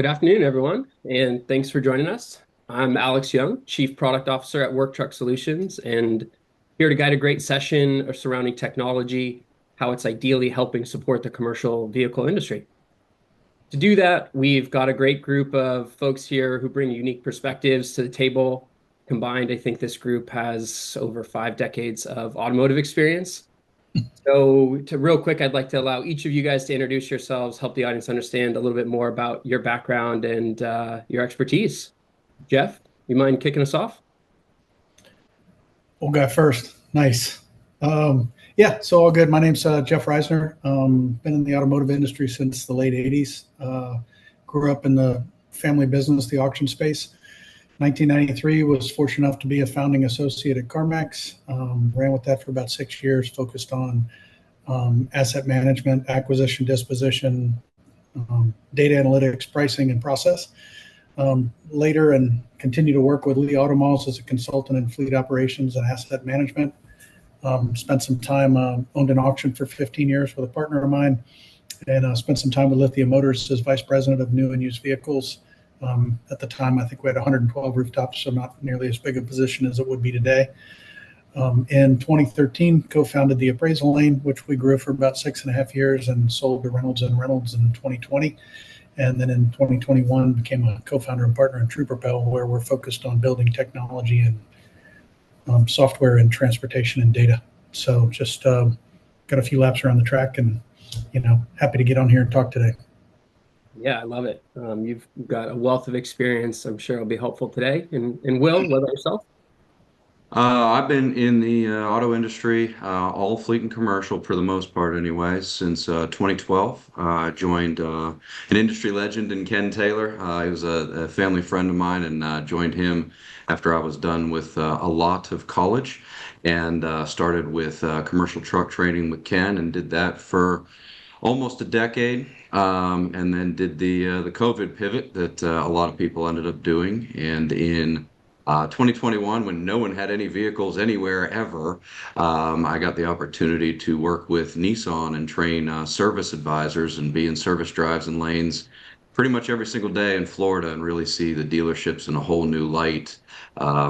Good afternoon, everyone, and thanks for joining us. I'm Alex Young, Chief Product Officer at Work Truck Solutions, and here to guide a great session surrounding technology, how it's ideally helping support the commercial vehicle industry. To do that, we've got a great group of folks here who bring unique perspectives to the table. Combined, I think this group has over 5 decades of automotive experience. So, to real quick, I'd like to allow each of you guys to introduce yourselves, help the audience understand a little bit more about your background and your expertise. Jeff, you mind kicking us off? We'll go first. Nice. Yeah, so all good. My name's Jeff Risner. Been in the automotive industry since the late 80s. Grew up in the family business, the auction space. 1993, was fortunate enough to be a founding associate at CarMax. Ran with that for about 6 years, focused on asset management, acquisition, disposition, data analytics, pricing, and process. Later, and continue to work with Lee Automalls as a consultant in fleet operations and asset management. Spent some time, owned an auction for 15 years with a partner of mine, and spent some time with Lithium Motors as vice president of new and used vehicles. At the time, I think we had 112 rooftops, so not nearly as big a position as it would be today. In 2013, co-founded the appraisal lane, which we grew for about 6.5 years and sold to Reynolds and Reynolds in 2020. And then in 2021, became a co-founder and partner in TruePropel, where we're focused on building technology and software and transportation and data. So just got a few laps around the track, and happy to get on here and talk today. Yeah, I love it. You've got a wealth of experience. I'm sure it'll be helpful today. And Will, what about yourself? I've been in the auto industry, all fleet and commercial for the most part anyway, since 2012. I joined an industry legend in Ken Taylor. He was a family friend of mine, and joined him after I was done with a lot of college, and started with commercial truck training with Ken, and did that for almost a decade. And then did the COVID pivot that a lot of people ended up doing. And in 2021, when no one had any vehicles anywhere ever, I got the opportunity to work with Nissan and train service advisors and be in service drives and lanes pretty much every single day in Florida, and really see the dealerships in a whole new light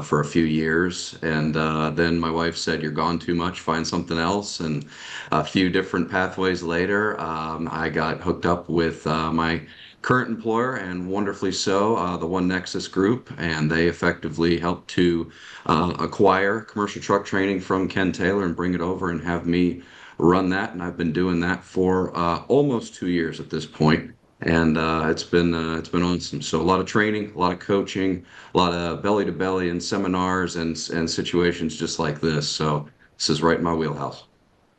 for a few years. And then my wife said, "You're gone too much, find something else." And a few different pathways later, I got hooked up with my current employer, and wonderfully so, the One Nexus Group, and they effectively helped to acquire commercial truck training from Ken Taylor and bring it over and have me run that. And I've been doing that for almost 2 years at this point. And it's been awesome. So a lot of training, a lot of coaching, a lot of belly to belly and seminars and situations just like this. So this is right in my wheelhouse.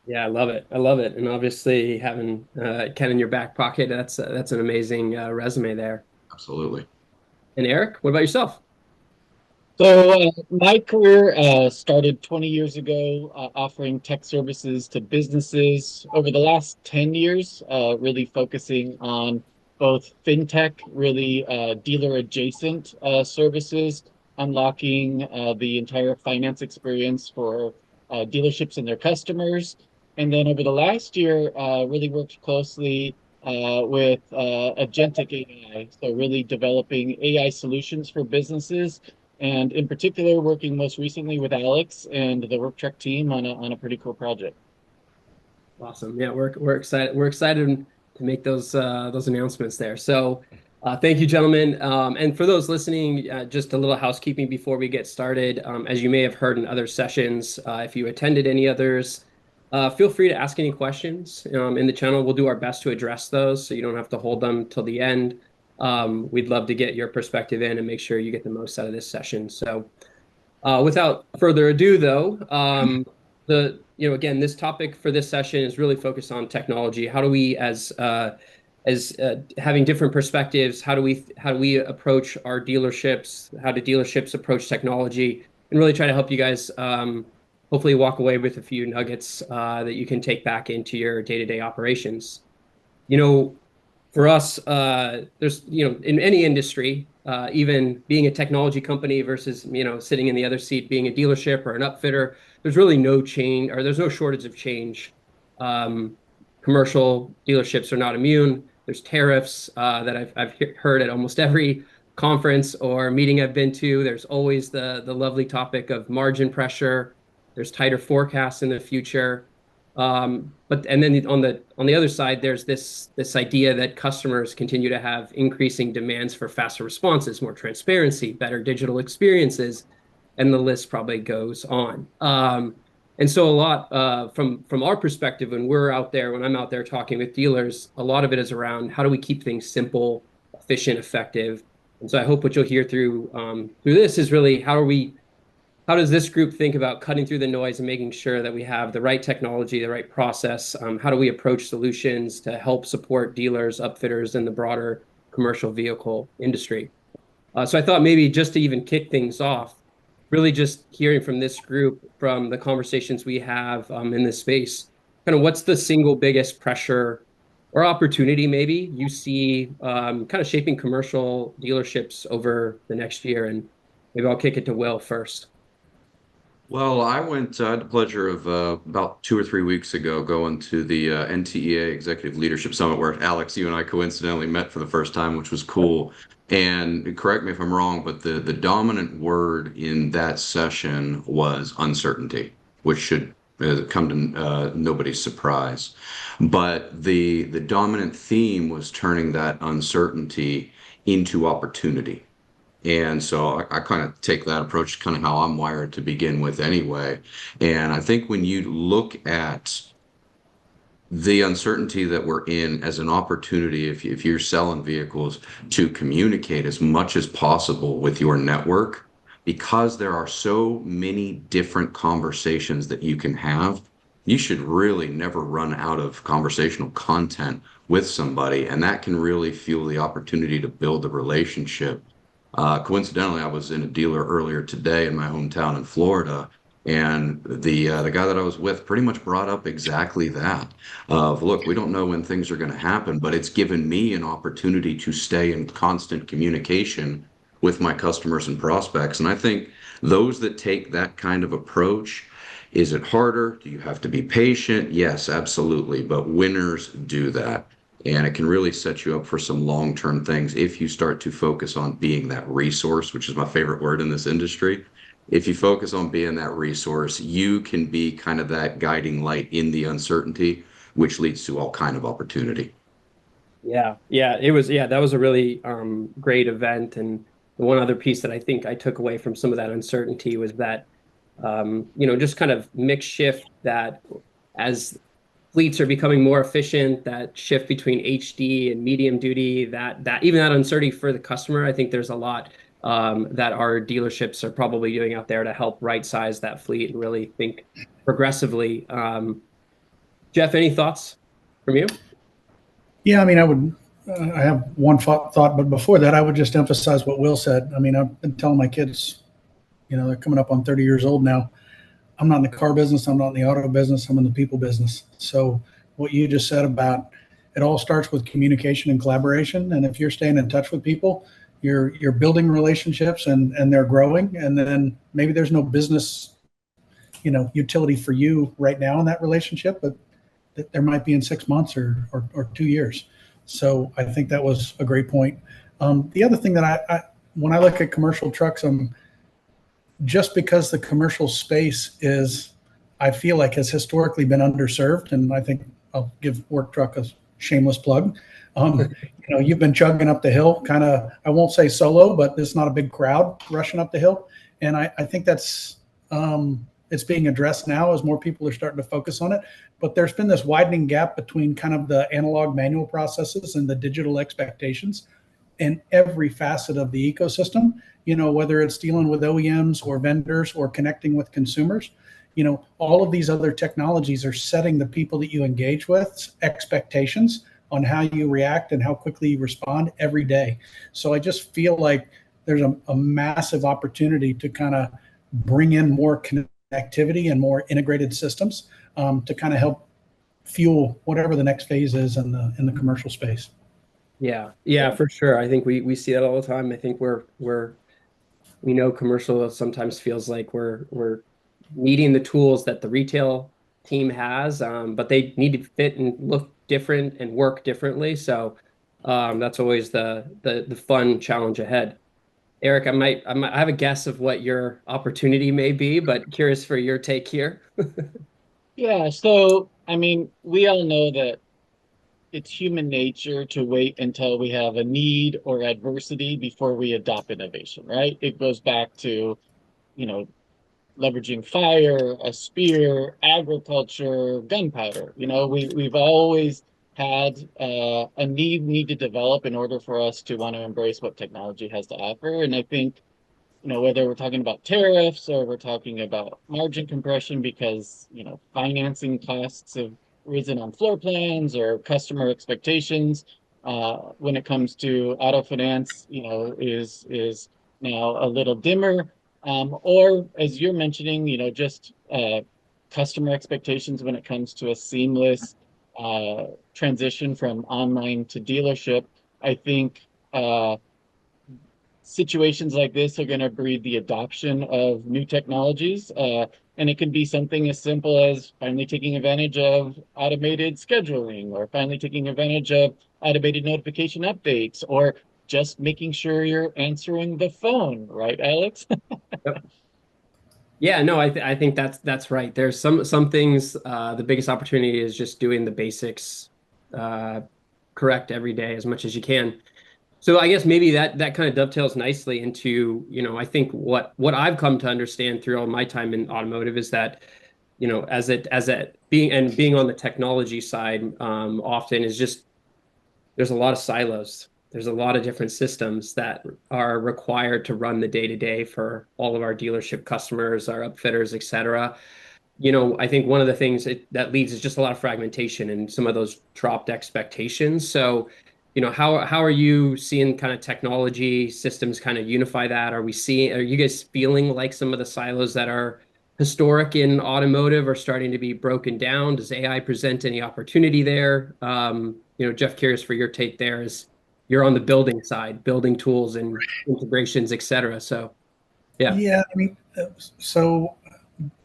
Yeah, I love it. I love it. And obviously, having Ken in your back pocket, that's an amazing resume there. Absolutely. And Eric, what about yourself? My career started 20 years ago, offering tech services to businesses. Over the last 10 years, really focusing on both fintech, really dealer adjacent services, unlocking the entire finance experience for dealerships and their customers. And then over the last year, really worked closely with agentic AI. So really developing AI solutions for businesses, and in particular, working most recently with Alex and the Work Truck team on a pretty cool project. Awesome. Yeah, we're excited. We're excited to make those announcements there. So, thank you, gentlemen. And for those listening, just a little housekeeping before we get started. As you may have heard in other sessions, if you attended any others, feel free to ask any questions in the channel. We'll do our best to address those, so you don't have to hold them till the end. We'd love to get your perspective in and make sure you get the most out of this session. So, without further ado, though, again, this topic for this session is really focused on technology. How do we, as having different perspectives, how do we approach our dealerships? How do dealerships approach technology? And really try to help you guys hopefully walk away with a few nuggets that you can take back into your day-to-day operations. For us, there's, in any industry, even being a technology company versus, sitting in the other seat, being a dealership or an upfitter, there's really no change, or there's no shortage of change. Commercial dealerships are not immune. There's tariffs that I've heard at almost every conference or meeting I've been to. There's always the lovely topic of margin pressure. There's tighter forecasts in the future. But and then on the other side, there's this idea that customers continue to have increasing demands for faster responses, more transparency, better digital experiences, and the list probably goes on. And so a lot from our perspective, when I'm out there talking with dealers, a lot of it is around how do we keep things simple, efficient, effective. And so I hope what you'll hear through this is really how does this group think about cutting through the noise and making sure that we have the right technology, the right process? How do we approach solutions to help support dealers, upfitters, and the broader commercial vehicle industry? So I thought maybe just to even kick things off, really just hearing from this group, from the conversations we have in this space, kind of what's the single biggest pressure or opportunity maybe you see kind of shaping commercial dealerships over the next year? And maybe I'll kick it to Will first. Well, I had the pleasure of about 2 or 3 weeks ago going to the NTEA Executive Leadership Summit where Alex, you and I coincidentally met for the first time, which was cool. And correct me if I'm wrong, but the dominant word in that session was uncertainty, which should come to nobody's surprise. But the dominant theme was turning that uncertainty into opportunity. And so I kind of take that approach, kind of how I'm wired to begin with anyway. And I think when you look at the uncertainty that we're in as an opportunity, if you're selling vehicles, to communicate as much as possible with your network, because there are so many different conversations that you can have, you should really never run out of conversational content with somebody. And that can really fuel the opportunity to build a relationship. Coincidentally, I was in a dealer earlier today in my hometown in Florida, and the guy that I was with pretty much brought up exactly that. Of look, we don't know when things are going to happen, but it's given me an opportunity to stay in constant communication with my customers and prospects. And I think those that take that kind of approach, is it harder? Do you have to be patient? Yes, absolutely. But winners do that. And it can really set you up for some long-term things if you start to focus on being that resource, which is my favorite word in this industry. If you focus on being that resource, you can be kind of that guiding light in the uncertainty, which leads to all kind of opportunity. Yeah, that was a really great event. And the one other piece that I think I took away from some of that uncertainty was that just kind of mix shift that as fleets are becoming more efficient, that shift between HD and medium duty, that even that uncertainty for the customer, I think there's a lot that our dealerships are probably doing out there to help right size that fleet and really think progressively. Jeff, any thoughts from you? Yeah, I mean, I have one thought, but before that, I would just emphasize what Will said. I mean, I've been telling my kids, they're coming up on 30 years old now. I'm not in the car business. I'm not in the auto business. I'm in the people business. So what you just said about it all starts with communication and collaboration. And if you're staying in touch with people, you're building relationships and they're growing. And then maybe there's no business, utility for you right now in that relationship, but there might be in 6 months or 2 years. So I think that was a great point. The other thing that I when I look at commercial trucks, just because the commercial space I feel like has historically been underserved, and I think I'll give Work Truck a shameless plug. You've been chugging up the hill, kind of, I won't say solo, but there's not a big crowd rushing up the hill. And I think that's, it's being addressed now as more people are starting to focus on it. But there's been this widening gap between kind of the analog manual processes and the digital expectations in every facet of the ecosystem, whether it's dealing with OEMs or vendors or connecting with consumers, all of these other technologies are setting the people that you engage with expectations on how you react and how quickly you respond every day. So I just feel like there's a massive opportunity to kind of bring in more connectivity and more integrated systems to kind of help fuel whatever the next phase is in the commercial space. Yeah, for sure. I think we see that all the time. I think we know commercial sometimes feels like we're needing the tools that the retail team has, but they need to fit and look different and work differently. So That's always the fun challenge ahead. Eric, I have a guess of what your opportunity may be, but curious for your take here. Yeah, so I mean, we all know that it's human nature to wait until we have a need or adversity before we adopt innovation, right? It goes back to, you know, leveraging fire, a spear, agriculture, gunpowder. We've always had a need to develop in order for us to want to embrace what technology has to offer. And I think, whether we're talking about tariffs or we're talking about margin compression because, financing costs have risen on floor plans or customer expectations, when it comes to auto finance, is now a little dimmer. Or as you're mentioning, just customer expectations when it comes to a seamless transition from online to dealership. I think situations like this are going to breed the adoption of new technologies. And it could be something as simple as finally taking advantage of automated scheduling, or finally taking advantage of automated notification updates, or just making sure you're answering the phone, right, Alex? Yep. Yeah, no, I think that's right. There's some things. The biggest opportunity is just doing the basics correct every day as much as you can. So I guess maybe that kind of dovetails nicely into, I think what I've come to understand through all my time in automotive is that, as it being on the technology side, often is just there's a lot of silos. There's a lot of different systems that are required to run the day to day for all of our dealership customers, our upfitters, et cetera. I think one of the things that leads is just a lot of fragmentation and some of those dropped expectations. So, how are you seeing kind of technology systems kind of unify that? Are you guys feeling like some of the silos that are historic in automotive are starting to be broken down? Does AI present any opportunity there? Jeff, curious for your take there as you're on the building side, building tools and integrations, et cetera. So, yeah. Yeah, I mean, so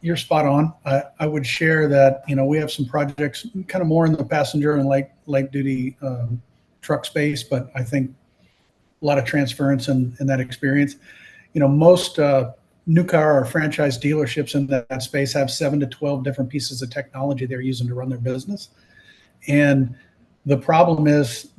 you're spot on. I would share that, we have some projects kind of more in the passenger and light duty truck space, but I think a lot of transference in that experience. Most new car or franchise dealerships in that space have 7 to 12 different pieces of technology they're using to run their business. And the problem is,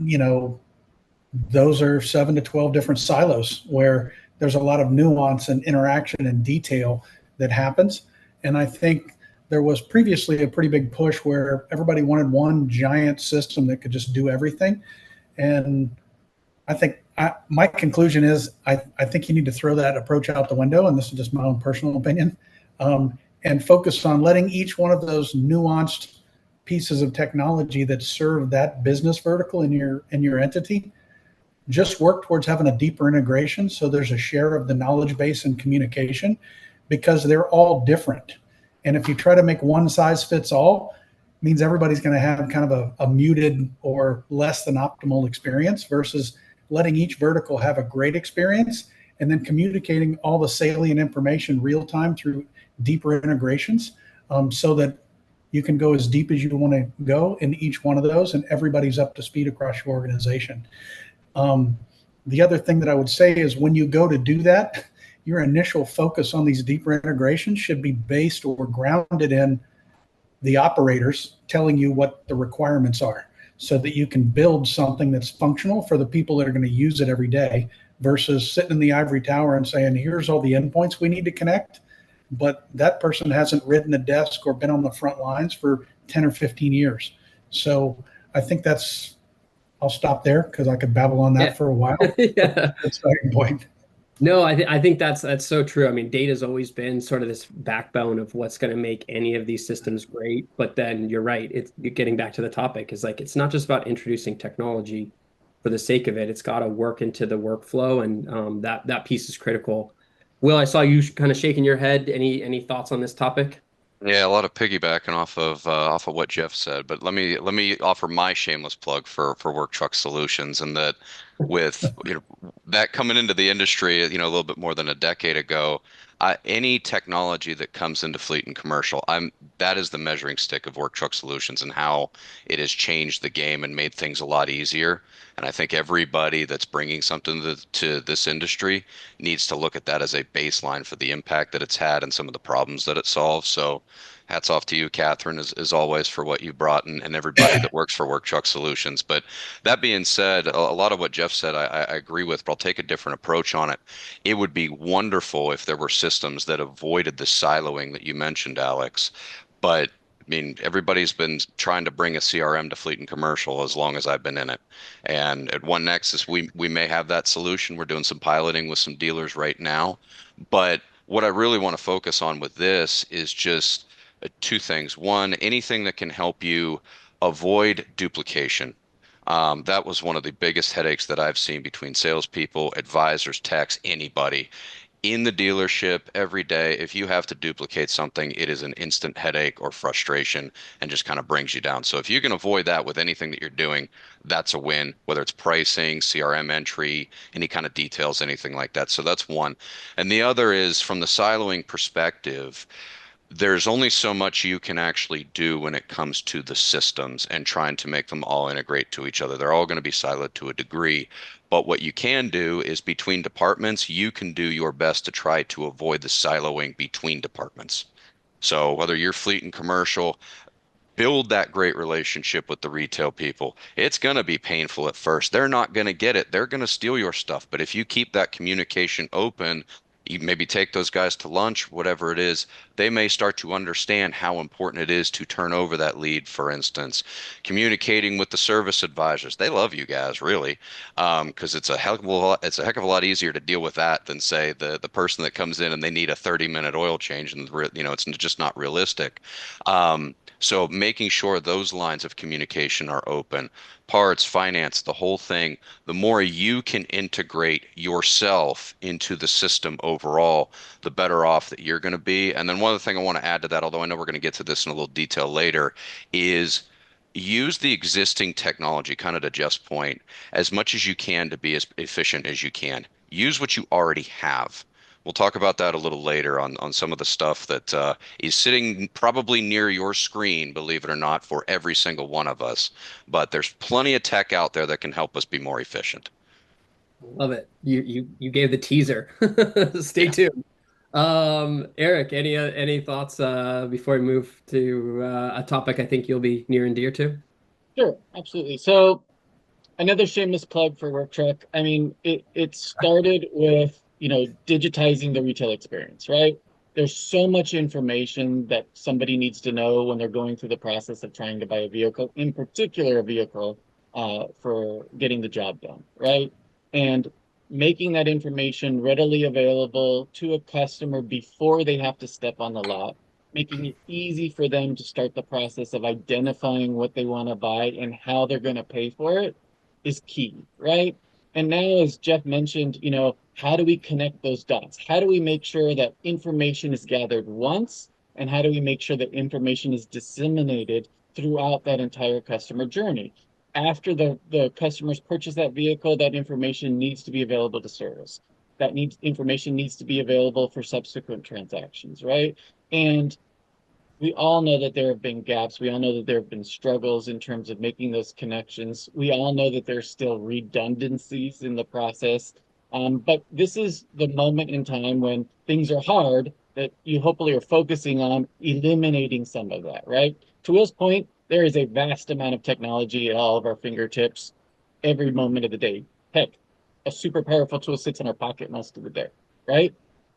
those are 7 to 12 different silos where there's a lot of nuance and interaction and detail that happens. And I think there was previously a pretty big push where everybody wanted one giant system that could just do everything. And I think my conclusion is I think you need to throw that approach out the window. And this is just my own personal opinion, and focus on letting each one of those nuanced pieces of technology that serve that business vertical in your entity just work towards having a deeper integration so there's a share of the knowledge base and communication, because they're all different. And if you try to make one size fits all, it means everybody's going to have kind of a muted or less than optimal experience, versus letting each vertical have a great experience and then communicating all the salient information real time through deeper integrations, so that you can go as deep as you want to go in each one of those and everybody's up to speed across your organization. The other thing that I would say is when you go to do that, your initial focus on these deeper integrations should be based or grounded in the operators telling you what the requirements are, so that you can build something that's functional for the people that are going to use it every day, versus sitting in the ivory tower and saying, here's all the endpoints we need to connect. But that person hasn't ridden a desk or been on the front lines for 10 or 15 years. So I think I'll stop there because I could babble on that Yeah. for a while. Yeah. That's the starting point. No, I think that's so true. I mean, data's always been sort of this backbone of what's going to make any of these systems great. But then you're right. It's getting back to the topic is like it's not just about introducing technology for the sake of it. It's got to work into the workflow, and that piece is critical. Will, I saw you kind of shaking your head. Any thoughts on this topic? Yeah, a lot of piggybacking off of what Jeff said, but let me offer my shameless plug for Work Truck Solutions, and that with that coming into the industry, a little bit more than a decade ago. Any technology that comes into fleet and commercial, that is the measuring stick of Work Truck Solutions and how it has changed the game and made things a lot easier. And I think everybody that's bringing something to this industry needs to look at that as a baseline for the impact that it's had and some of the problems that it solves. So hats off to you, Catherine, as always, for what you brought and everybody that works for Work Truck Solutions. But that being said, a lot of what Jeff said, I agree with, but I'll take a different approach on it. It would be wonderful if there were systems that avoided the siloing that you mentioned, Alex. But I mean, everybody's been trying to bring a CRM to fleet and commercial as long as I've been in it. And at One Nexus, we may have that solution. We're doing some piloting with some dealers right now. But what I really want to focus on with this is just two things. One, anything that can help you avoid duplication. That was one of the biggest headaches that I've seen between salespeople, advisors, techs, anybody in the dealership every day. If you have to duplicate something, it is an instant headache or frustration and just kind of brings you down. So if you can avoid that with anything that you're doing, that's a win, whether it's pricing, CRM entry, any kind of details, anything like that. So that's one. And the other is from the siloing perspective, there's only so much you can actually do when it comes to the systems and trying to make them all integrate to each other. They're all going to be siloed to a degree. But what you can do is between departments, you can do your best to try to avoid the siloing between departments. So whether you're fleet and commercial, build that great relationship with the retail people. It's going to be painful at first. They're not going to get it. They're going to steal your stuff. But if you keep that communication open, you maybe take those guys to lunch, whatever it is, they may start to understand how important it is to turn over that lead, for instance. Communicating with the service advisors. They love you guys, really, because it's a heck of a lot easier to deal with that than say the person that comes in and they need a 30-minute oil change and it's just not realistic. So making sure those lines of communication are open, parts, finance, the whole thing, the more you can integrate yourself into the system overall, the better off that you're going to be. And then one other thing I want to add to that, although I know we're going to get to this in a little detail later, is use the existing technology, kind of to Jeff's point, as much as you can to be as efficient as you can. Use what you already have. We'll talk about that a little later on some of the stuff that is sitting probably near your screen, believe it or not, for every single one of us. But there's plenty of tech out there that can help us be more efficient. Love it. You gave the teaser. Stay Yeah. tuned. Eric, any thoughts before we move to a topic I think you'll be near and dear to? Sure, absolutely. So another shameless plug for Work Truck. I mean, it started with, digitizing the retail experience, right? There's so much information that somebody needs to know when they're going through the process of trying to buy a vehicle, in particular a vehicle for getting the job done, right? And making that information readily available to a customer before they have to step on the lot, making it easy for them to start the process of identifying what they want to buy and how they're going to pay for it is key, right? And now, as Jeff mentioned, how do we connect those dots? How do we make sure that information is gathered once? And how do we make sure that information is disseminated throughout that entire customer journey? After the customers purchase that vehicle, that information needs to be available to service. Information needs to be available for subsequent transactions, right? And we all know that there have been gaps. We all know that there have been struggles in terms of making those connections. We all know that there's still redundancies in the process. But this is the moment in time when things are hard that you hopefully are focusing on eliminating some of that, right? To Will's point, there is a vast amount of technology at all of our fingertips every moment of the day. Heck, a super powerful tool sits in our pocket most of the day, right?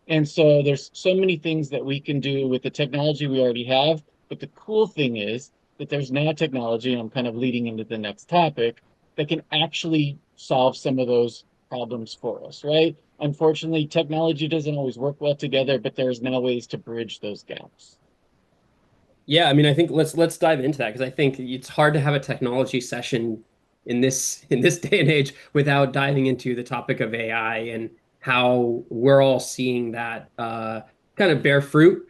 And so there's so many things that we can do with the technology we already have. But the cool thing is that there's now technology, and I'm kind of leading into the next topic, that can actually solve some of those problems for us, right? Unfortunately, technology doesn't always work well together, but there's now ways to bridge those gaps. Yeah, I mean, I think let's dive into that because I think it's hard to have a technology session in this day and age without diving into the topic of AI and how we're all seeing that kind of bear fruit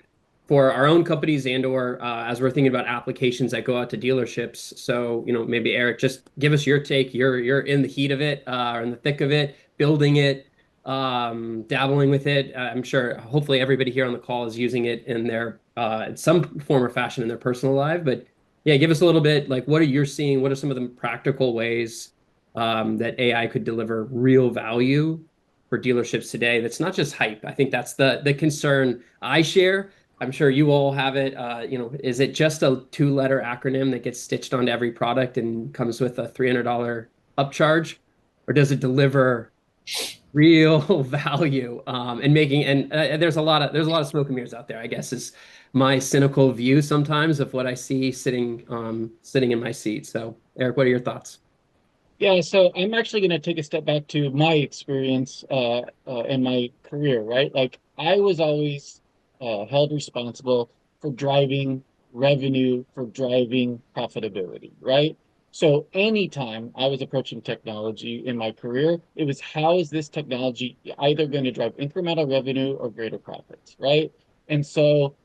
for our own companies and or as we're thinking about applications that go out to dealerships. So, maybe Eric, just give us your take. You're in the heat of it, or in the thick of it, building it, dabbling with it. I'm sure, hopefully, everybody here on the call is using it in their in some form or fashion in their personal life. But yeah, give us a little bit like what are you seeing? What are some of the practical ways that AI could deliver real value for dealerships today? That's not just hype. I think that's the concern I share. I'm sure you all have it. Is it just a two-letter acronym that gets stitched onto every product and comes with a $300 upcharge, or does it deliver real value? There's a lot of smoke and mirrors out there, I guess, is my cynical view sometimes of what I see sitting in my seat. So, Eric, what are your thoughts? Yeah, so I'm actually going to take a step back to my experience in my career, right? Like I was always held responsible for driving revenue, for driving profitability, right? So anytime I was approaching technology in my career, it was how is this technology either going to drive incremental revenue or greater profits, right? And so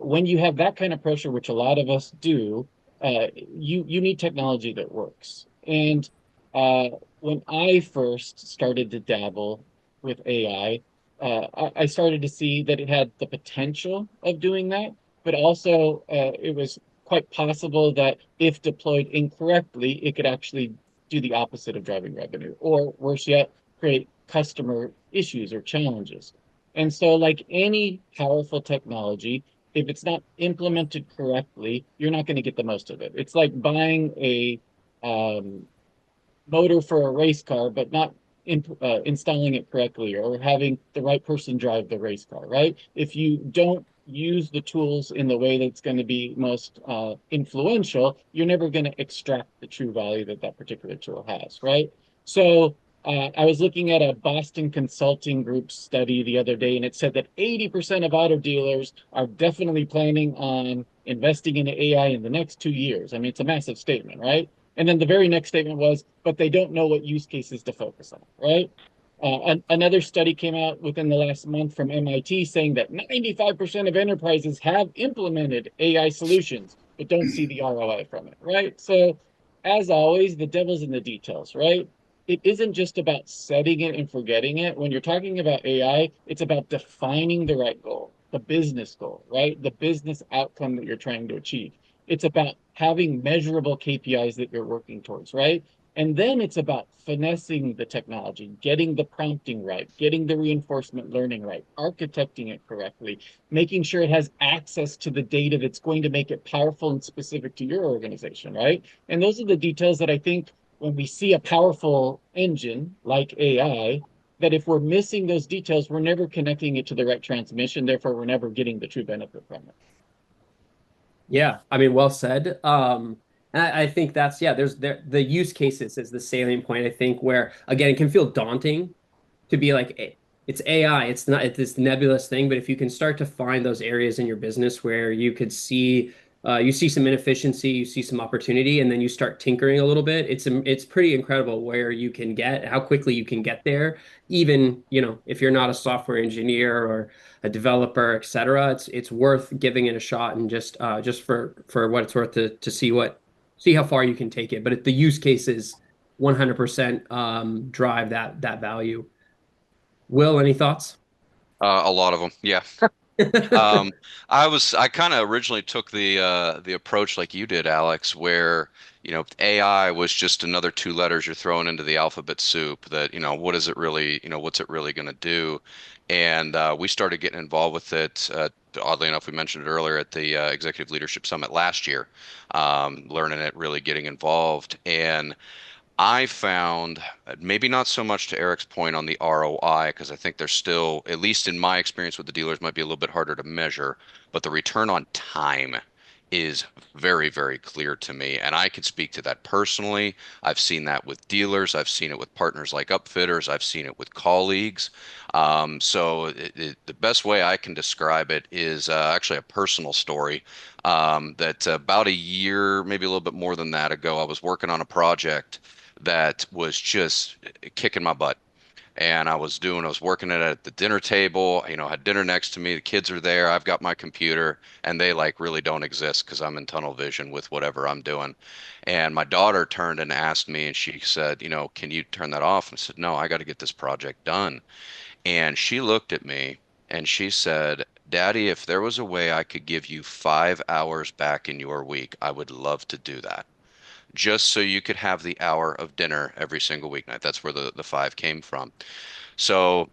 when you have that kind of pressure, which a lot of us do, you need technology that works. And uh, when I first started to dabble with AI, I started to see that it had the potential of doing that, but also it was quite possible that if deployed incorrectly, it could actually do the opposite of driving revenue, or worse yet, create customer issues or challenges. And so, like any powerful technology, if it's not implemented correctly, you're not going to get the most of it. It's like buying a um, motor for a race car, but not installing it correctly or having the right person drive the race car, right? If you don't use the tools in the way that's going to be most influential, you're never going to extract the true value that that particular tool has, right? So I was looking at a Boston Consulting Group study the other day, and it said that 80% of auto dealers are definitely planning on investing in AI in the next 2 years. I mean, it's a massive statement, right? And then the very next statement was, but they don't know what use cases to focus on, right? Another study came out within the last month from MIT saying that 95% of enterprises have implemented AI solutions, but don't see the ROI from it, right? So, as always, the devil's in the details, right? It isn't just about setting it and forgetting it. When you're talking about AI, it's about defining the right goal, the business goal, right? The business outcome that you're trying to achieve. It's about having measurable KPIs that you're working towards, right? And then it's about finessing the technology, getting the prompting right, getting the reinforcement learning right, architecting it correctly, making sure it has access to the data that's going to make it powerful and specific to your organization, right? And those are the details that I think when we see a powerful engine like AI, that if we're missing those details, we're never connecting it to the right transmission. Therefore, we're never getting the true benefit from it. Yeah, I mean, well said. And I think that's yeah. The use cases is the salient point. I think where again it can feel daunting to be like it's AI. It's this nebulous thing. But if you can start to find those areas in your business where you see some inefficiency, you see some opportunity, and then you start tinkering a little bit. It's pretty incredible where you can get how quickly you can get there. Even if you're not a software engineer or a developer, et cetera, it's worth giving it a shot and just for what it's worth to see how far you can take it. But the use cases 100% drive that value. Will, any thoughts? A lot of them, yeah. Um, I kind of originally took the approach like you did, Alex, where AI was just another two letters you're throwing into the alphabet soup. That what is it really? What's it really going to do? And we started getting involved with it. Oddly enough, we mentioned it earlier at the Executive Leadership Summit last year, learning it, really getting involved, and I found maybe not so much to Eric's point on the ROI, because I think there's still, at least in my experience with the dealers, might be a little bit harder to measure, but the return on time is very, very clear to me. And I could speak to that personally. I've seen that with dealers. I've seen it with partners like upfitters. I've seen it with colleagues. The best way I can describe it is actually a personal story that about a year, maybe a little bit more than that ago, I was working on a project that was just kicking my butt. and I was working it at the dinner table, had dinner next to me. The kids are there. I've got my computer, and they like really don't exist because I'm in tunnel vision with whatever I'm doing. And my daughter turned and asked me, and she said, can you turn that off? And I said, no, I got to get this project done. And she looked at me and she said, Daddy, if there was a way I could give you 5 hours back in your week, I would love to do that. Just so you could have the hour of dinner every single weeknight. That's where the five came from. So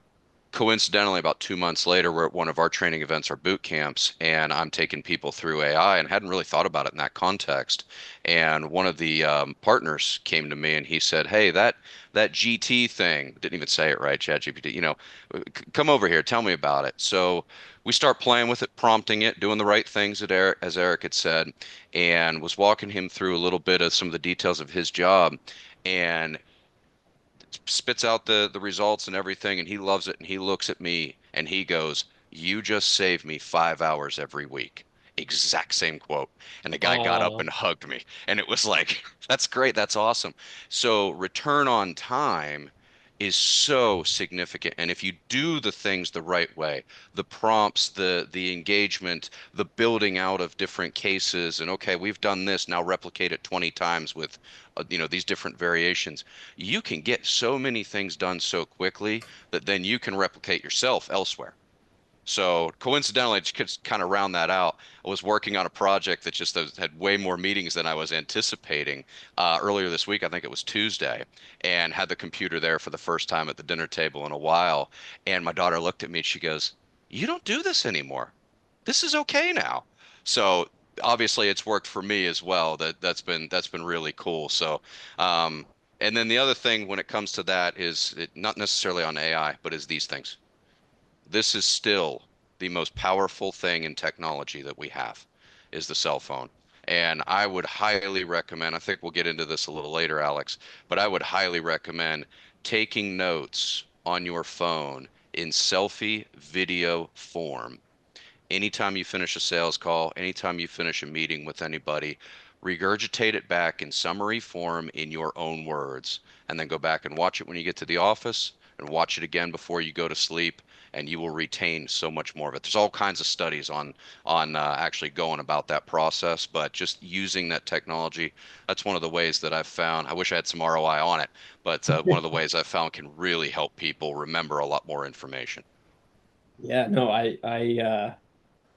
coincidentally, about 2 months later, we're at one of our training events, our boot camps, and I'm taking people through AI and hadn't really thought about it in that context. And one of the partners came to me and he said, "Hey, that GT thing, didn't even say it right, ChatGPT, come over here, tell me about it." So we start playing with it, prompting it, doing the right things at Eric, as Eric had said, and was walking him through a little bit of some of the details of his job. And spits out the results and everything, and he loves it, and he looks at me and he goes, "You just saved me 5 hours every week." Exact same quote. And the guy got up Wow. and hugged me, and it was like, that's great, that's awesome. So return on time is so significant, and if you do the things the right way, the prompts, the engagement, the building out of different cases, and okay, we've done this, now replicate it 20 times with these different variations, you can get so many things done so quickly that then you can replicate yourself elsewhere. So coincidentally, to kind of round that out, I was working on a project that just had way more meetings than I was anticipating earlier this week. I think it was Tuesday, and had the computer there for the first time at the dinner table in a while. And my daughter looked at me and she goes, "You don't do this anymore. This is okay now." So obviously, it's worked for me as well. That's been really cool. So, um, and then the other thing when it comes to that is not necessarily on AI, but is these things. This is still the most powerful thing in technology that we have is the cell phone. And I would highly recommend, I think we'll get into this a little later, Alex, but I would highly recommend taking notes on your phone in selfie video form. Anytime you finish a sales call, anytime you finish a meeting with anybody, regurgitate it back in summary form in your own words, and then go back and watch it when you get to the office and watch it again before you go to sleep, and you will retain so much more of it. There's all kinds of studies on actually going about that process, but just using that technology, that's one of the ways that I've found. I wish I had some ROI on it, but one of the ways I've found can really help people remember a lot more information. Yeah, no, I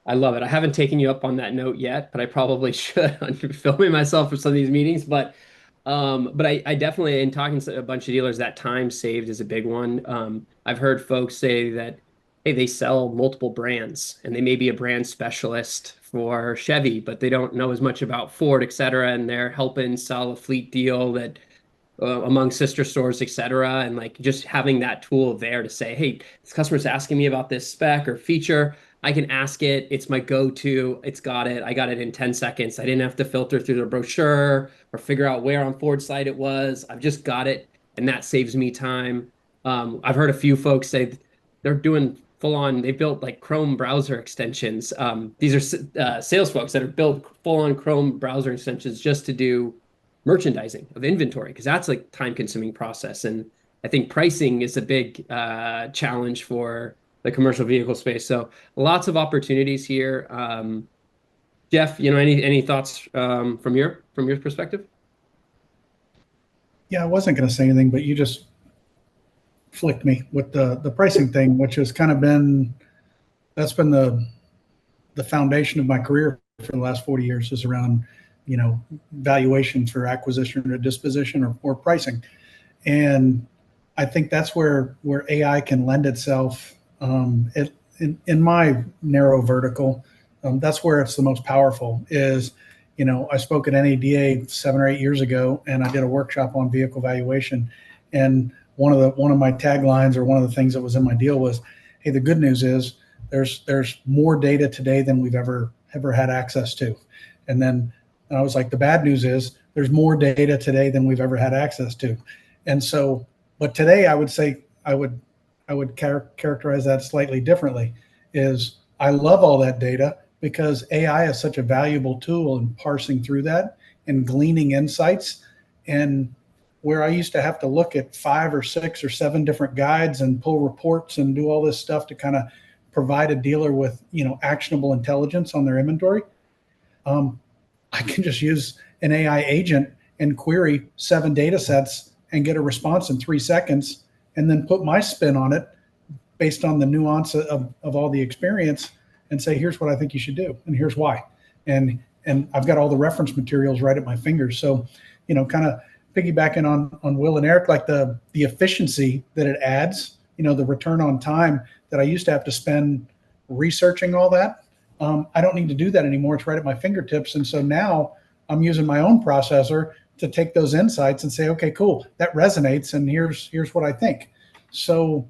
love it. I haven't taken you up on that note yet, but I probably should. I'm filming myself for some of these meetings, but I definitely, in talking to a bunch of dealers, that time saved is a big one. I've heard folks say that, hey, they sell multiple brands and they may be a brand specialist for Chevy, but they don't know as much about Ford, et cetera, and they're helping sell a fleet deal that among sister stores, et cetera. And like just having that tool there to say, hey, this customer's asking me about this spec or feature. I can ask it. It's my go-to. It's got it. I got it in 10 seconds. I didn't have to filter through the brochure or figure out where on Ford's site it was. I've just got it. And that saves me time. I've heard a few folks say they're doing full on, they built like Chrome browser extensions. These are sales folks that have built full on Chrome browser extensions just to do merchandising of inventory because that's like time consuming process. And I think pricing is a big challenge for the commercial vehicle space. So lots of opportunities here. Jeff, any thoughts from your perspective? Yeah, I wasn't going to say anything, but you just flicked me with the pricing thing, which has kind of been that's been the foundation of my career for the last 40 years is around, valuation for acquisition or disposition or pricing. And I think that's where AI can lend itself. In my narrow vertical, that's where it's the most powerful. Is I spoke at NADA 7 or 8 years ago, and I did a workshop on vehicle valuation, and one of my taglines or one of the things that was in my deal was, "Hey, the good news is there's more data today than we've ever had access to," and then I was like, "The bad news is there's more data today than we've ever had access to," and so, but today I would say I would characterize that slightly differently. Is I love all that data because AI is such a valuable tool in parsing through that and gleaning insights. And where I used to have to look at 5 or 6 or 7 different guides and pull reports and do all this stuff to kind of provide a dealer with, actionable intelligence on their inventory. I can just use an AI agent and query 7 data sets and get a response in 3 seconds, and then put my spin on it based on the nuance of all the experience, and say, here's what I think you should do, and here's why. And I've got all the reference materials right at my fingers. So, kind of piggybacking on Will and Eric, like the efficiency that it adds, the return on time that I used to have to spend researching all that. I don't need to do that anymore. It's right at my fingertips. And so now I'm using my own processor to take those insights and say, okay, cool, that resonates, and here's what I think. So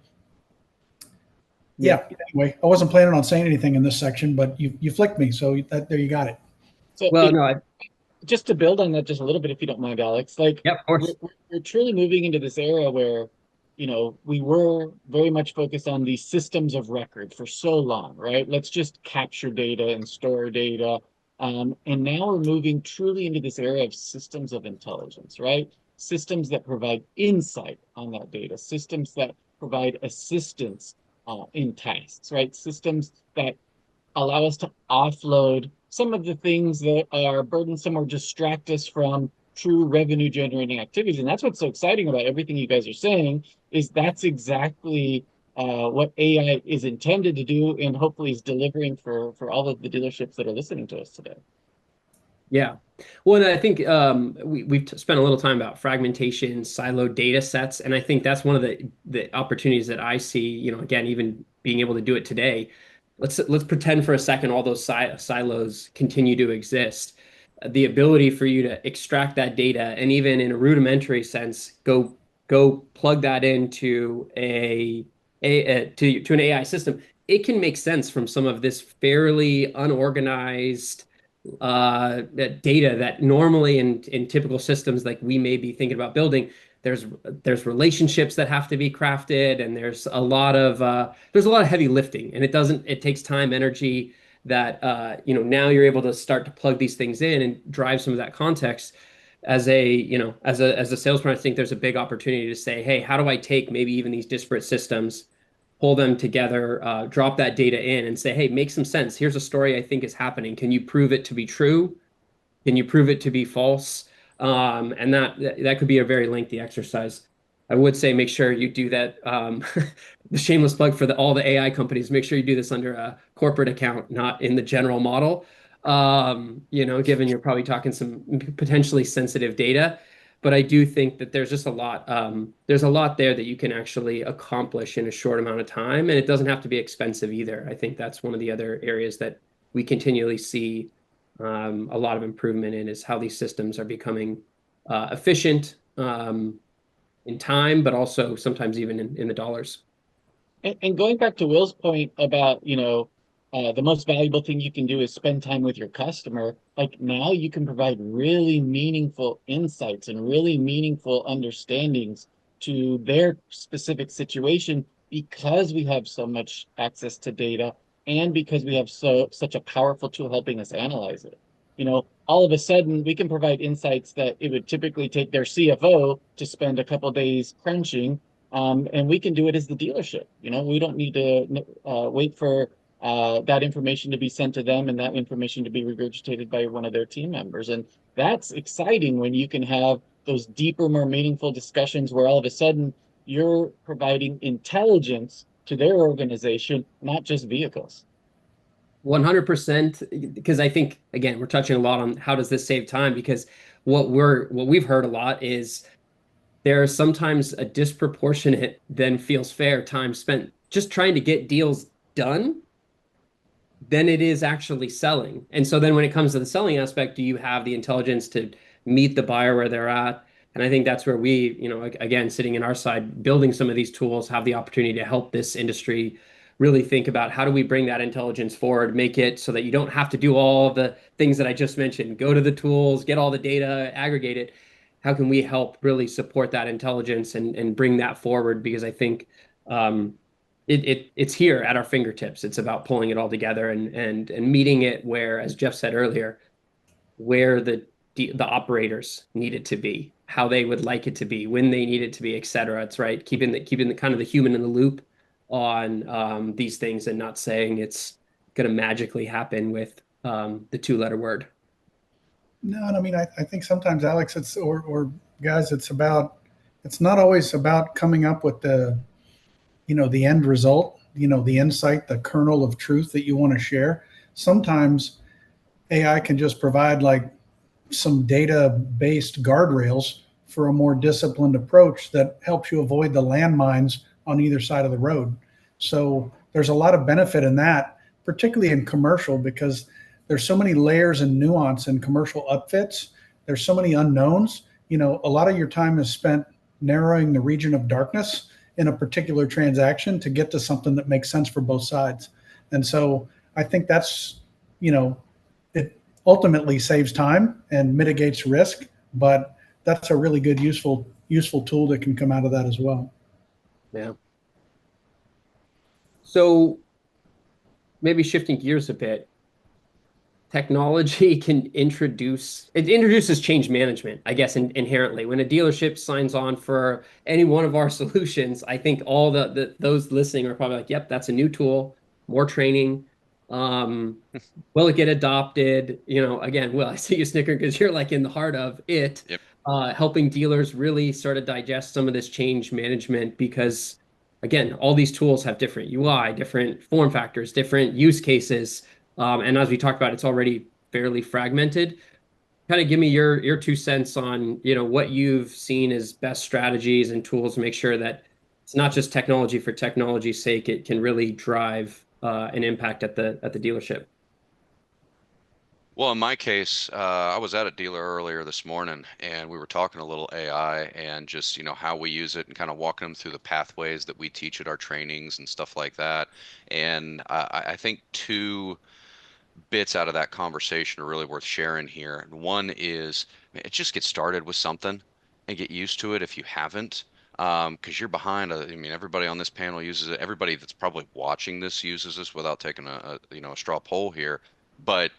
yeah, anyway, I wasn't planning on saying anything in this section, but you flicked me, so there you got it. So Well, no, just to build on that just a little bit, if you don't mind, Alex, like yeah, of course. we're truly moving into this era where, we were very much focused on these systems of record for so long, right? Let's just capture data and store data. And now we're moving truly into this era of systems of intelligence, right? Systems that provide insight on that data, systems that provide assistance in tasks, right? Systems that allow us to offload some of the things that are burdensome or distract us from true revenue generating activities. And that's what's so exciting about everything you guys are saying, is that's exactly what AI is intended to do, and hopefully is delivering for all of the dealerships that are listening to us today. Yeah. Well, and I think we've spent a little time about fragmentation, siloed data sets, and I think that's one of the opportunities that I see, again, even being able to do it today. Let's pretend for a second all those silos continue to exist. The ability for you to extract that data, and even in a rudimentary sense, go plug that into to an AI system. It can make sense from some of this fairly unorganized data that normally in typical systems like we may be thinking about building, there's relationships that have to be crafted, and there's a lot of heavy lifting, and it takes time, energy that now you're able to start to plug these things in and drive some of that context. As a salesperson, I think there's a big opportunity to say, hey, how do I take maybe even these disparate systems, pull them together, drop that data in, and say, hey, make some sense. Here's a story I think is happening. Can you prove it to be true? Can you prove it to be false? And that could be a very lengthy exercise. I would say make sure you do that. The shameless plug for all the AI companies, make sure you do this under a corporate account, not in the general model. Given you're probably talking some potentially sensitive data. But I do think that there's just a lot there that you can actually accomplish in a short amount of time, and it doesn't have to be expensive either. I think that's one of the other areas that we continually see a lot of improvement in, is how these systems are becoming efficient in time, but also sometimes even in the dollars. And going back to Will's point about, the most valuable thing you can do is spend time with your customer. Like, now you can provide really meaningful insights and really meaningful understandings to their specific situation, because we have so much access to data, and because we have such a powerful tool helping us analyze it. All of a sudden we can provide insights that it would typically take their CFO to spend a couple days crunching, and we can do it as the dealership. We don't need to wait for that information to be sent to them and that information to be regurgitated by one of their team members. And that's exciting when you can have those deeper, more meaningful discussions where all of a sudden you're providing intelligence to their organization, not just vehicles. 100%, because I think, again, we're touching a lot on how does this save time, because what we've heard a lot is there's sometimes a disproportionate than feels fair time spent just trying to get deals done than it is actually selling. And so then when it comes to the selling aspect, do you have the intelligence to meet the buyer where they're at? And I think that's where we, again, sitting in our side, building some of these tools, have the opportunity to help this industry really think about how do we bring that intelligence forward, make it so that you don't have to do all the things that I just mentioned, go to the tools, get all the data, aggregate it. How can we help really support that intelligence and bring that forward? Because I think it's here at our fingertips. It's about pulling it all together and meeting it where, as Jeff said earlier, where the operators need it to be. how they would like it to be, when they need it to be, et cetera. It's right, keeping the kind of the human in the loop on these things and not saying it's going to magically happen with the two-letter word. No, and I mean, I think sometimes, Alex, or guys, it's not always about coming up with the end result, the insight, the kernel of truth that you want to share. Sometimes AI can just provide like some data-based guardrails for a more disciplined approach that helps you avoid the landmines on either side of the road. So there's a lot of benefit in that, particularly in commercial, because there's so many layers and nuance in commercial upfits. There's so many unknowns. A lot of your time is spent narrowing the region of darkness in a particular transaction to get to something that makes sense for both sides. And so I think that's, it ultimately saves time and mitigates risk, but that's a really good, useful tool that can come out of that as well. Yeah. So maybe shifting gears a bit, technology introduces change management, I guess, inherently. When a dealership signs on for any one of our solutions, I think all those listening are probably like, yep, that's a new tool, more training. Will it get adopted? Again, Will, I see you snickering because you're like in the heart of it. Yep. Helping dealers really sort of digest some of this change management because, again, all these tools have different UI, different form factors, different use cases. And as we talked about, it's already fairly fragmented. Kind of give me your 2 cents on, what you've seen as best strategies and tools to make sure that it's not just technology for technology's sake. It can really drive an impact at the dealership. Well, in my case, I was at a dealer earlier this morning, and we were talking a little AI and just, how we use it and kind of walking them through the pathways that we teach at our trainings and stuff like that. And I think two bits out of that conversation are really worth sharing here. And one is, man, it just get started with something and get used to it if you haven't. Because you're behind. I mean, everybody on this panel uses it. Everybody that's probably watching this uses this without taking a straw poll here. But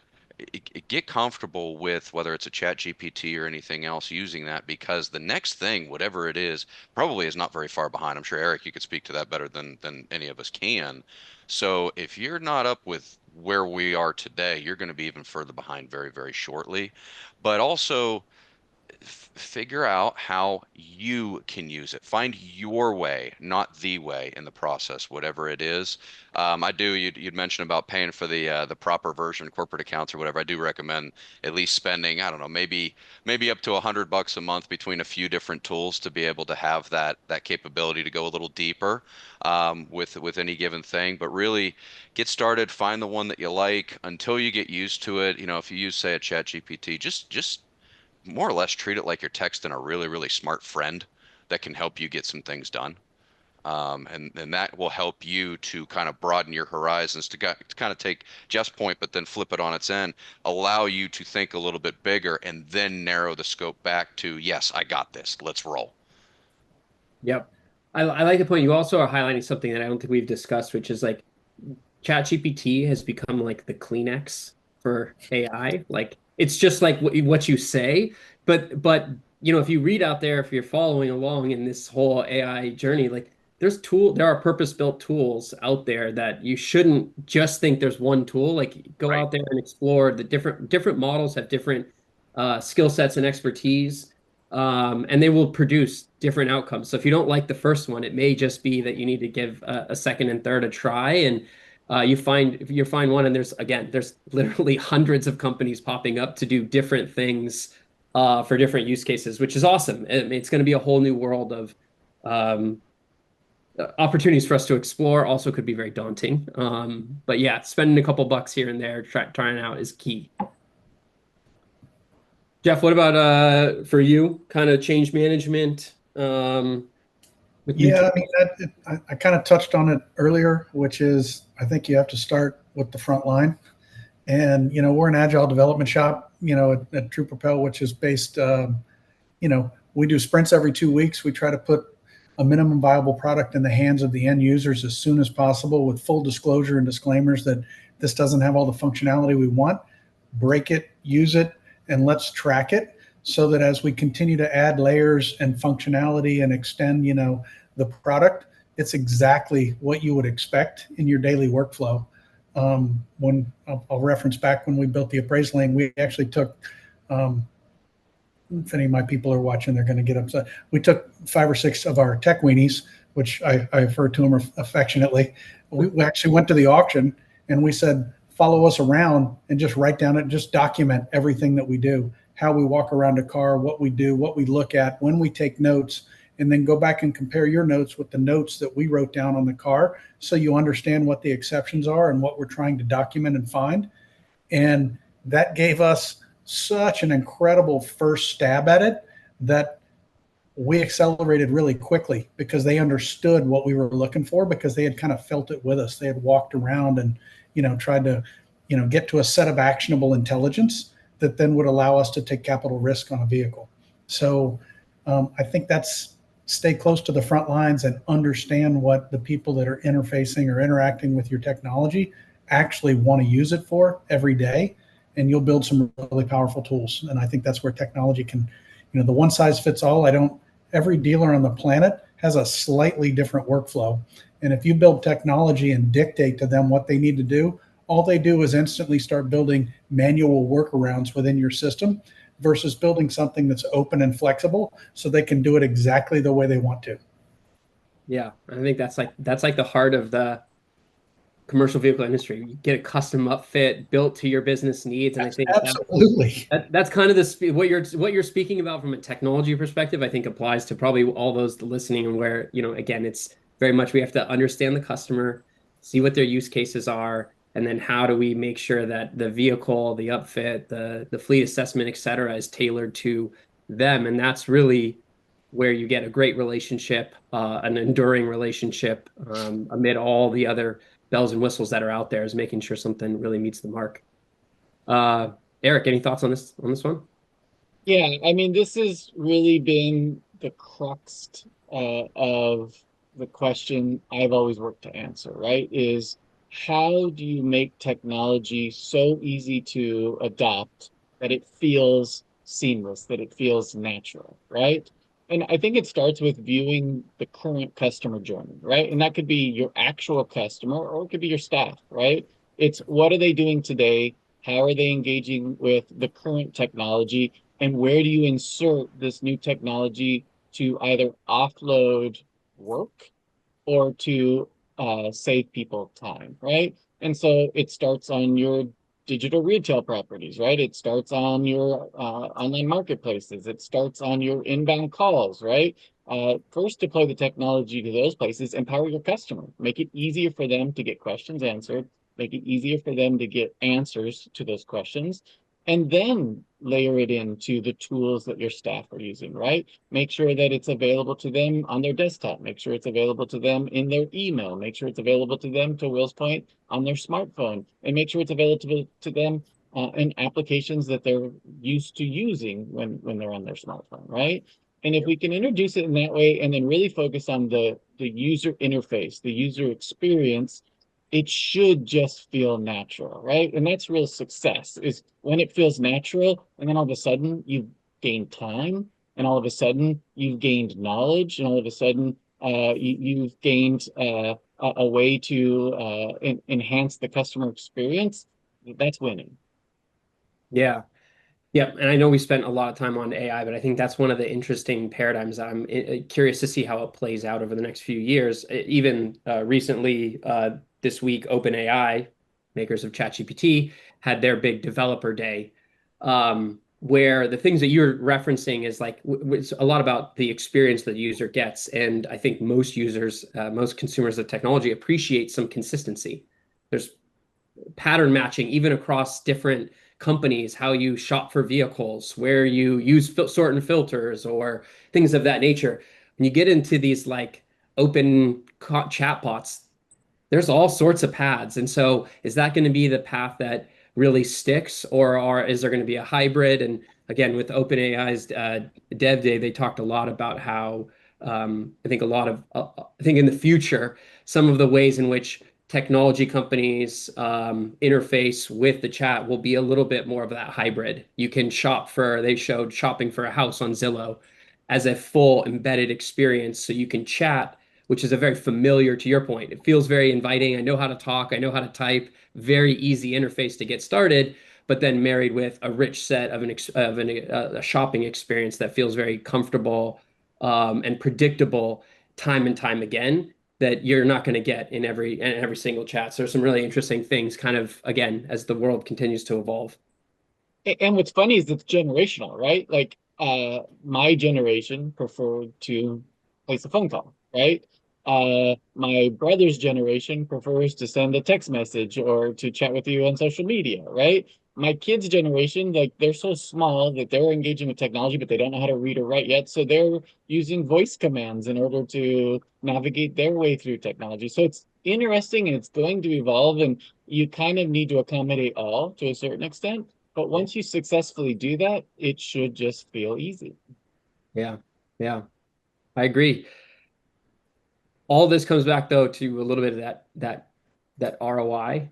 get comfortable with whether it's a chat GPT or anything else using that because the next thing, whatever it is, probably is not very far behind. I'm sure Eric, you could speak to that better than any of us can. So if you're not up with where we are today, you're going to be even further behind very, very shortly. But also figure out how you can use it. Find your way, not the way in the process, whatever it is. I do. You'd mentioned about paying for the proper version, corporate accounts or whatever. I do recommend at least spending, I don't know, maybe up to $100 a month between a few different tools to be able to have that capability to go a little deeper with any given thing. But really get started, find the one that you like until you get used to it. If you use, say, a chat GPT, just more or less treat it like you're texting a really, really smart friend that can help you get some things done. And that will help you to kind of broaden your horizons to kind of take Jeff's point, but then flip it on its end, allow you to think a little bit bigger and then narrow the scope back to, yes, I got this. Let's roll. Yep. I like the point. You also are highlighting something that I don't think we've discussed, which is like ChatGPT has become like the Kleenex for AI. Like it's just like what you say, but if you read out there, if you're following along in this whole AI journey, like there are purpose-built tools out there that you shouldn't just think there's one tool. Like go Right. out there and explore the different models have different skill sets and expertise. And they will produce different outcomes. So if you don't like the first one, it may just be that you need to give a second and third a try. And you find one, and there's literally hundreds of companies popping up to do different things for different use cases, which is awesome. It's going to be a whole new world of opportunities for us to explore. Also, could be very daunting. But yeah, spending a couple bucks here and there trying it out is key. Jeff, what about for you? Kind of change management with new Yeah, tools? I mean, I kind of touched on it earlier, which is I think you have to start with the front line. And, we're an agile development shop, at True Propel, which is based, we do sprints every 2 weeks. We try to put a minimum viable product in the hands of the end users as soon as possible with full disclosure and disclaimers that this doesn't have all the functionality we want. Break it, use it, and let's track it so that as we continue to add layers and functionality and extend, the product, it's exactly what you would expect in your daily workflow. When I'll reference back when we built the appraisaling, we actually took, if any of my people are watching, they're going to get upset. We took 5 or 6 of our tech weenies, which I refer to them affectionately. We actually went to the auction and we said, follow us around and just write down it, just document everything that we do, how we walk around a car, what we do, what we look at, when we take notes, and then go back and compare your notes with the notes that we wrote down on the car so you understand what the exceptions are and what we're trying to document and find. And that gave us such an incredible first stab at it that we accelerated really quickly because they understood what we were looking for, because they had kind of felt it with us. They had walked around and, tried to, get to a set of actionable intelligence that then would allow us to take capital risk on a vehicle. So I think that's stay close to the front lines and understand what the people that are interfacing or interacting with your technology actually want to use it for every day. And you'll build some really powerful tools. And I think that's where technology can, the one size fits all. Every dealer on the planet has a slightly different workflow. And if you build technology and dictate to them what they need to do, all they do is instantly start building manual workarounds within your system versus building something that's open and flexible so they can do it exactly the way they want to. Yeah, I think that's like the heart of the commercial vehicle industry. You get a custom upfit built to your business needs, and I think absolutely that's kind of what you're speaking about from a technology perspective. I think applies to probably all those listening, and where again, it's very much we have to understand the customer, see what their use cases are, and then how do we make sure that the vehicle, the upfit, the fleet assessment, et cetera, is tailored to them. And that's really where you get a great relationship, an enduring relationship, amid all the other bells and whistles that are out there, is making sure something really meets the mark. Eric, any thoughts on this one? Yeah, I mean, this has really been the crux of the question I've always worked to answer, right? Is how do you make technology so easy to adopt that it feels seamless, that it feels natural, right? And I think it starts with viewing the current customer journey, right? And that could be your actual customer or it could be your staff, right? It's what are they doing today? How are they engaging with the current technology? And where do you insert this new technology to either offload work or to save people time, right? And so it starts on your digital retail properties, right? It starts on your online marketplaces. It starts on your inbound calls, right? First, deploy the technology to those places, empower your customer, make it easier for them to get questions answered, make it easier for them to get answers to those questions, and then layer it into the tools that your staff are using, right? Make sure that it's available to them on their desktop. Make sure it's available to them in their email. Make sure it's available to them, to Will's point, on their smartphone. And make sure it's available to them in applications that they're used to using when they're on their smartphone, right? And if we can introduce it in that way and then really focus on the user interface, the user experience, it should just feel natural, right? And that's real success, is when it feels natural, and then all of a sudden you've gained time, and all of a sudden you've gained knowledge, and all of a sudden you've gained a way to enhance the customer experience. That's winning. Yeah. Yeah, and I know we spent a lot of time on AI, but I think that's one of the interesting paradigms that I'm curious to see how it plays out over the next few years. Even recently, this week, OpenAI, makers of ChatGPT, had their big developer day, where the things that you're referencing is like it's a lot about the experience that the user gets. And I think most users, most consumers of technology appreciate some consistency. There's pattern matching even across different companies, how you shop for vehicles, where you use sort and filters or things of that nature. When you get into these like open chatbots, there's all sorts of paths. And so is that going to be the path that really sticks, or is there going to be a hybrid? And again, with OpenAI's Dev Day, they talked a lot about how I think in the future, some of the ways in which technology companies interface with the chat will be a little bit more of that hybrid. You can they showed shopping for a house on Zillow as a full embedded experience. So you can chat, which is a very familiar, to your point. It feels very inviting. I know how to talk, I know how to type, very easy interface to get started, but then married with a rich set of a shopping experience that feels very comfortable and predictable time and time again that you're not going to get in every single chat. So there's some really interesting things kind of, again, as the world continues to evolve. And what's funny is it's generational, right? Like my generation preferred to place a phone call, right? My brother's generation prefers to send a text message or to chat with you on social media, right? My kids' generation, like they're so small that they're engaging with technology, but they don't know how to read or write yet. So they're using voice commands in order to navigate their way through technology. So it's interesting and it's going to evolve, and you kind of need to accommodate all to a certain extent. But once you successfully do that, it should just feel easy. Yeah, yeah, I agree. All this comes back though to a little bit of that ROI.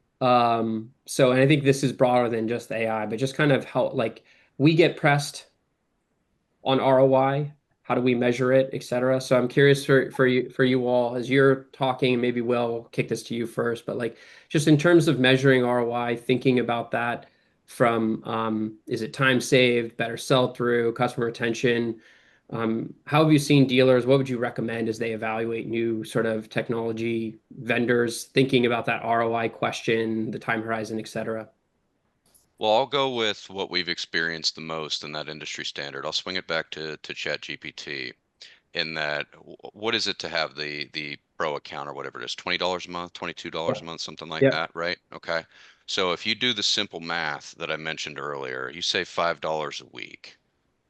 So, and I think this is broader than just AI, but just kind of how like we get pressed on ROI. How do we measure it, et cetera? So I'm curious for you all as you're talking, and maybe Will kick this to you first, but like just in terms of measuring ROI, thinking about that from is it time saved, better sell through, customer retention? How have you seen dealers? What would you recommend as they evaluate new sort of technology vendors, thinking about that ROI question, the time horizon, et cetera? Well, I'll go with what we've experienced the most in that industry standard. I'll swing it back to ChatGPT in that what is it to have the pro account or whatever it is, $20 a month, $22 a month, something like Yeah. that, right? Okay. So if you do the simple math that I mentioned earlier, you save $5 a week,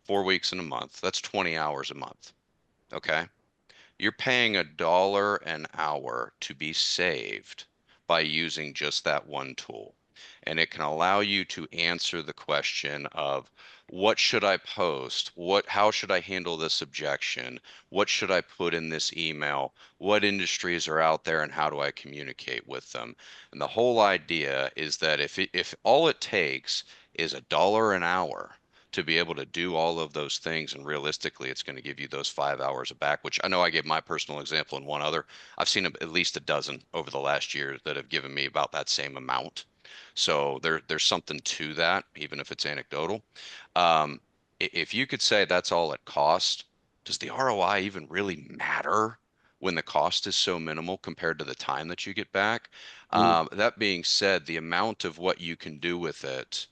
4 weeks in a month, that's 20 hours a month. Okay. You're paying $1 an hour to be saved by using just that one tool. And it can allow you to answer the question of what should I post? How should I handle this objection? What should I put in this email? What industries are out there and how do I communicate with them? And the whole idea is that if all it takes is $1 an hour to be able to do all of those things, and realistically it's going to give you those 5 hours of back, which I know I gave my personal example and one other. I've seen at least a dozen over the last year that have given me about that same amount. So there's something to that, even if it's anecdotal. um, if you could say that's all it costs, does the ROI even really matter when the cost is so minimal compared to the time that you get back? Mm. That being said, the amount of what you can do with it,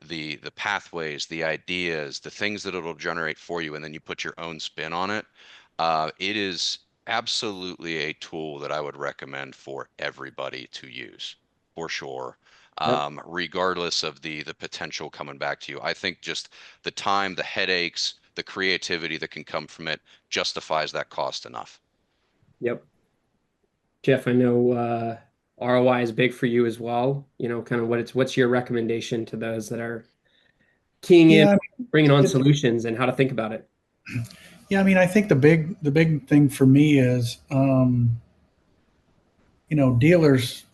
the pathways, the ideas, the things that it'll generate for you, and then you put your own spin on it. It is absolutely a tool that I would recommend for everybody to use, for sure. Yep. Regardless of the potential coming back to you. I think just the time, the headaches, the creativity that can come from it justifies that cost enough. Yep. Jeff, I know ROI is big for you as well. Kind of what's your recommendation to those that are keying in, Yeah, bringing on it, solutions, and how to think about it? yeah. I mean, I think the big thing for me is, dealers,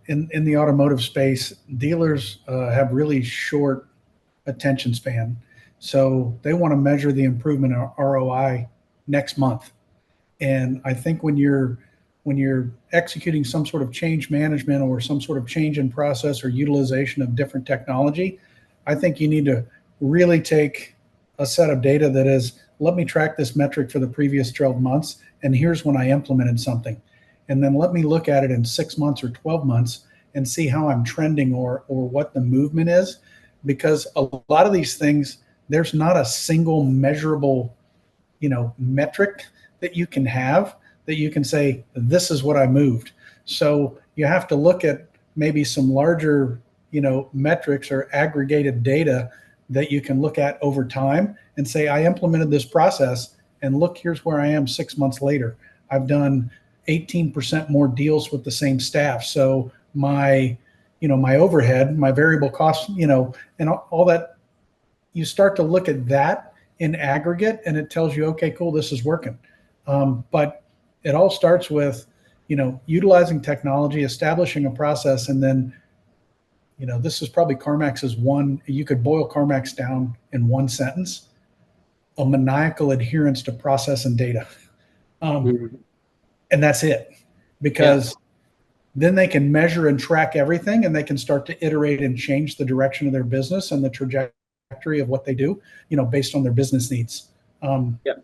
in the automotive space, dealers have really short attention span, so they want to measure the improvement in ROI next month. And I think when you're executing some sort of change management or some sort of change in process or utilization of different technology, I think you need to really take a set of data that is, let me track this metric for the previous 12 months, and here's when I implemented something. And then let me look at it in 6 months or 12 months and see how I'm trending or what the movement is. Because a lot of these things, there's not a single measurable, metric that you can have that you can say, this is what I moved. So you have to look at maybe some larger, metrics or aggregated data that you can look at over time and say, I implemented this process and look, here's where I am 6 months later. I've done 18% more deals with the same staff. So my overhead, my variable costs, and all that, you start to look at that in aggregate and it tells you, okay, cool, this is working. But it all starts with, utilizing technology, establishing a process, and then, this is probably CarMax's one, you could boil CarMax down in one sentence: a maniacal adherence to process and data. Mhm. And that's it. Yeah. Because then they can measure and track everything, and they can start to iterate and change the direction of their business and the trajectory of what they do, based on their business needs. Yeah.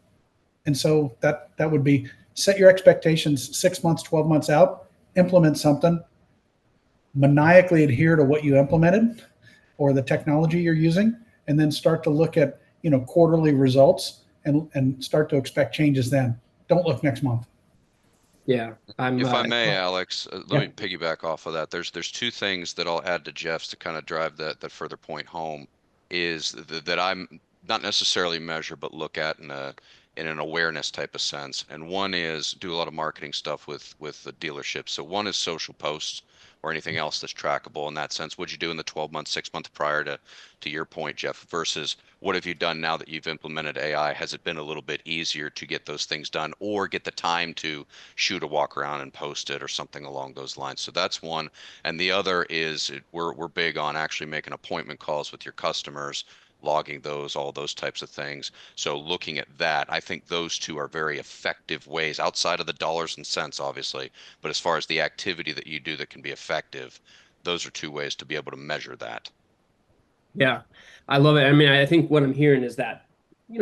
And so that would be: set your expectations 6 months, 12 months out, implement something, maniacally adhere to what you implemented or the technology you're using, and then start to look at, quarterly results, and start to expect changes then. Don't look next month. Yeah. I'm If I may, Alex, let Yeah. me piggyback off of that. There's two things that I'll add to Jeff's to kind of drive that further point home is that I'm not necessarily measure, but look at in an awareness type of sense. And one is do a lot of marketing stuff with the dealership. So one is social posts or anything else that's trackable in that sense. What'd you do in the 12 months, 6 months prior to your point, Jeff, versus what have you done now that you've implemented AI? Has it been a little bit easier to get those things done or get the time to shoot a walk around and post it or something along those lines? So that's one. And the other is we're big on actually making appointment calls with your customers, logging those, all those types of things. So looking at that, I think those two are very effective ways outside of the dollars and cents, obviously, but as far as the activity that you do that can be effective, those are two ways to be able to measure that. Yeah, I love it. I mean, I think what I'm hearing is that,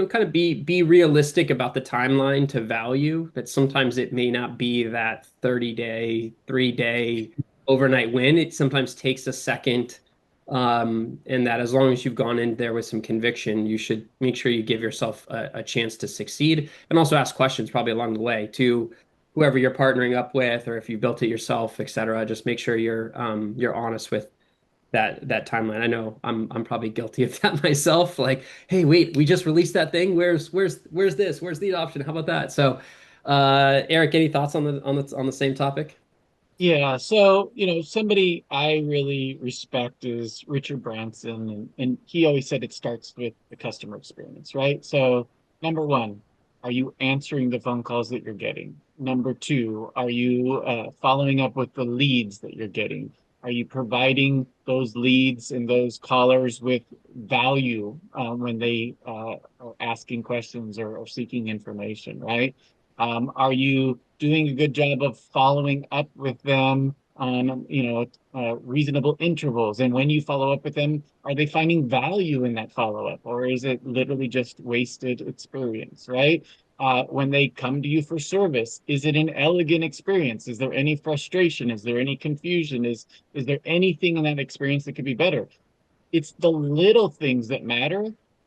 kind of be realistic about the timeline to value, that sometimes it may not be that 30-day, 3-day overnight win. It sometimes takes a second. And that as long as you've gone in there with some conviction, you should make sure you give yourself a chance to succeed, and also ask questions probably along the way to whoever you're partnering up with, or if you built it yourself, et cetera. Just make sure you're honest with that timeline. I know I'm probably guilty of that myself. Like, hey, wait, we just released that thing. Where's this? Where's the option? How about that? So, Eric, any thoughts on the same topic? Yeah, so somebody I really respect is Richard Branson, and he always said it starts with the customer experience, right? So number one, are you answering the phone calls that you're getting? Number two, are you following up with the leads that you're getting? Are you providing those leads and those callers with value when they are asking questions or seeking information, right? Are you doing a good job of following up with them on, reasonable intervals? And when you follow up with them, are they finding value in that follow up, or is it literally just wasted experience, right? When they come to you for service, is it an elegant experience? Is there any frustration? Is there any confusion? Is there anything in that experience that could be better? It's the little things that matter,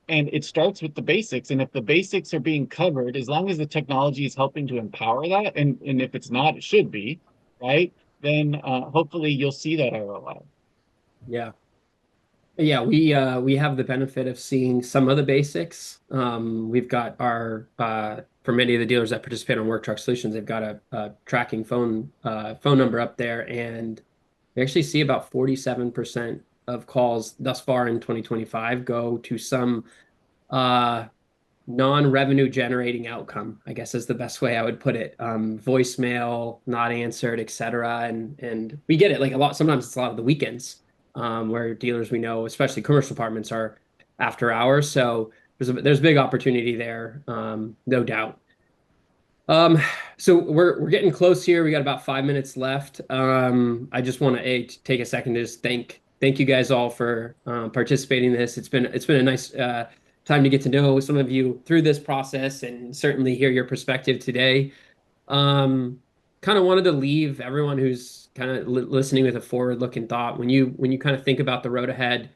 and it starts with the basics. And if the basics are being covered, as long as the technology is helping to empower that, and if it's not, it should be, right? Then hopefully you'll see that ROI. Yeah. Yeah, we have the benefit of seeing some of the basics. We've got our for many of the dealers that participate on Work Truck Solutions, they've got a tracking phone number up there, and we actually see about 47% of calls thus far in 2025 go to some uh, non-revenue generating outcome, I guess is the best way I would put it. Voicemail, not answered, et cetera. And we get it. Like a lot, sometimes it's a lot of the weekends, where dealers we know, especially commercial departments, are after hours. So there's a big opportunity there, no doubt. Um, so we're getting close here. We got about 5 minutes left. I just want to take a second to just thank you guys all for participating in this. It's been a nice time to get to know some of you through this process and certainly hear your perspective today. Um, Kind of wanted to leave everyone who's kind of listening with a forward-looking thought. When you kind of think about the road ahead,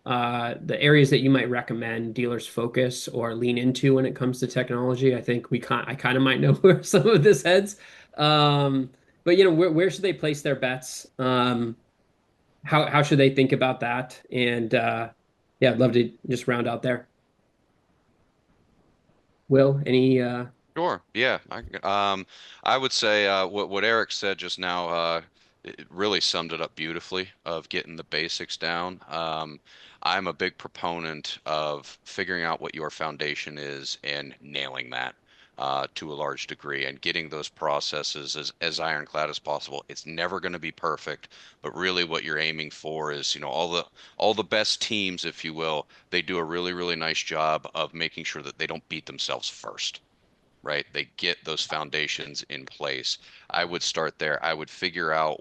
the areas that you might recommend dealers focus or lean into when it comes to technology. I think I kind of might know where some of this heads. Um, but where should they place their bets? How should they think about that? And yeah, I'd love to just round out there. Will, any Sure. Yeah. I would say what Eric said just now it really summed it up beautifully of getting the basics down. I'm a big proponent of figuring out what your foundation is and nailing that. to a large degree, and getting those processes as ironclad as possible. It's never going to be perfect, but really what you're aiming for is, all the best teams, if you will, they do a really, really nice job of making sure that they don't beat themselves first, right? They get those foundations in place. I would start there. I would figure out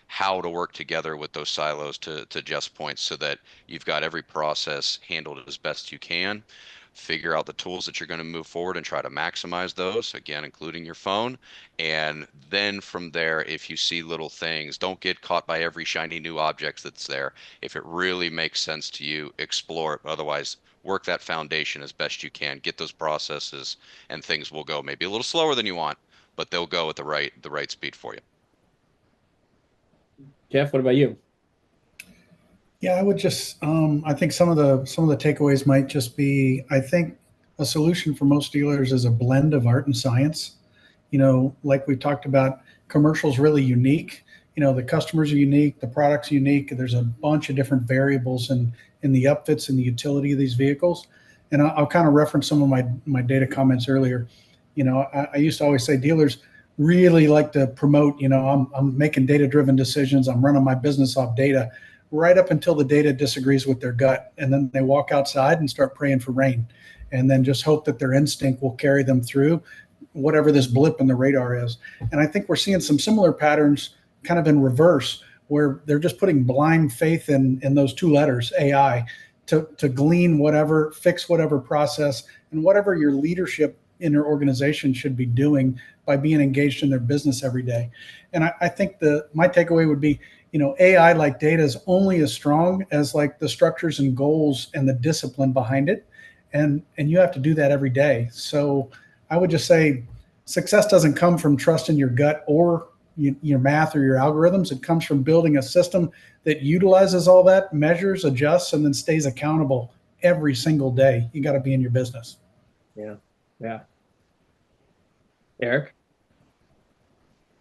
how to work together with those silos to just points so that you've got every process handled as best you can. Figure out the tools that you're going to move forward and try to maximize those, again, including your phone. And then from there, if you see little things, don't get caught by every shiny new object that's there. If it really makes sense to you, explore it. Otherwise, work that foundation as best you can, get those processes, and things will go maybe a little slower than you want, but they'll go at the right speed for you. Jeff, what about you? Yeah, I would just, I think some of the takeaways might just be, I think a solution for most dealers is a blend of art and science. Like we talked about, commercial's really unique. The customers are unique, the product's unique. There's a bunch of different variables in the upfits and the utility of these vehicles. And I'll kind of reference some of my data comments earlier. I used to always say dealers really like to promote, I'm making data-driven decisions. I'm running my business off data right up until the data disagrees with their gut. And then they walk outside and start praying for rain and then just hope that their instinct will carry them through whatever this blip in the radar is. And I think we're seeing some similar patterns kind of in reverse, where they're just putting blind faith in those two letters, AI, to glean whatever, fix whatever process, and whatever your leadership in your organization should be doing by being engaged in their business every day. And I think my takeaway would be, AI like data is only as strong as like the structures and goals and the discipline behind it. And you have to do that every day. So I would just say success doesn't come from trusting your gut or your math or your algorithms. It comes from building a system that utilizes all that, measures, adjusts, and then stays accountable every single day. You got to be in your business. Yeah. Yeah. Eric?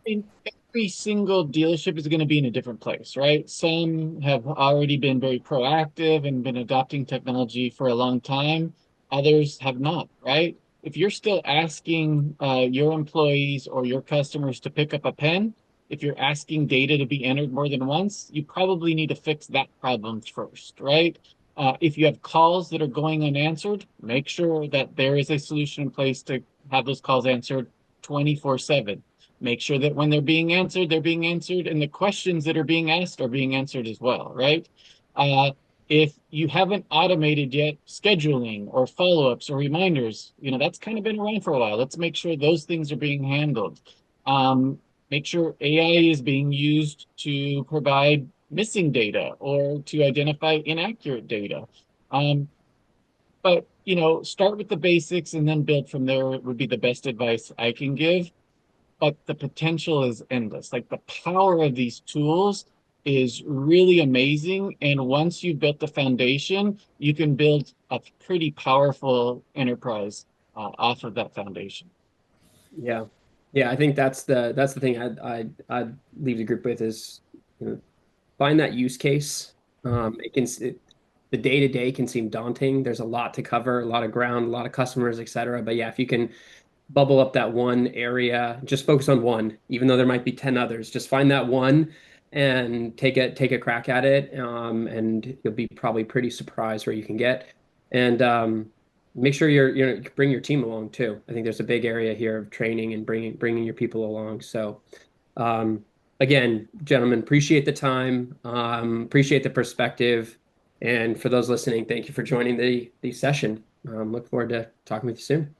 Every single dealership is going to be in a different place, right? Some have already been very proactive and been adopting technology for a long time. Others have not, right? If you're still asking your employees or your customers to pick up a pen, if you're asking data to be entered more than once, you probably need to fix that problem first, right? If you have calls that are going unanswered, make sure that there is a solution in place to have those calls answered 24/7. Make sure that when they're being answered, and the questions that are being asked are being answered as well, right? If you haven't automated yet scheduling or follow-ups or reminders, that's kind of been around for a while. Let's make sure those things are being handled. Make sure AI is being used to provide missing data or to identify inaccurate data. But start with the basics and then build from there would be the best advice I can give. But the potential is endless. Like the power of these tools is really amazing. And once you've built the foundation, you can build a pretty powerful enterprise off of that foundation. Yeah. Yeah, I think that's the thing I'd leave the group with is, find that use case. The day-to-day can seem daunting. There's a lot to cover, a lot of ground, a lot of customers, et cetera. But yeah, if you can bubble up that one area, just focus on one, even though there might be 10 others, just find that one and take a crack at it. And you'll be probably pretty surprised where you can get. And make sure you bring your team along too. I think there's a big area here of training and bringing your people along. So again, gentlemen, appreciate the time, appreciate the perspective. And for those listening, thank you for joining the session. Look forward to talking with you soon.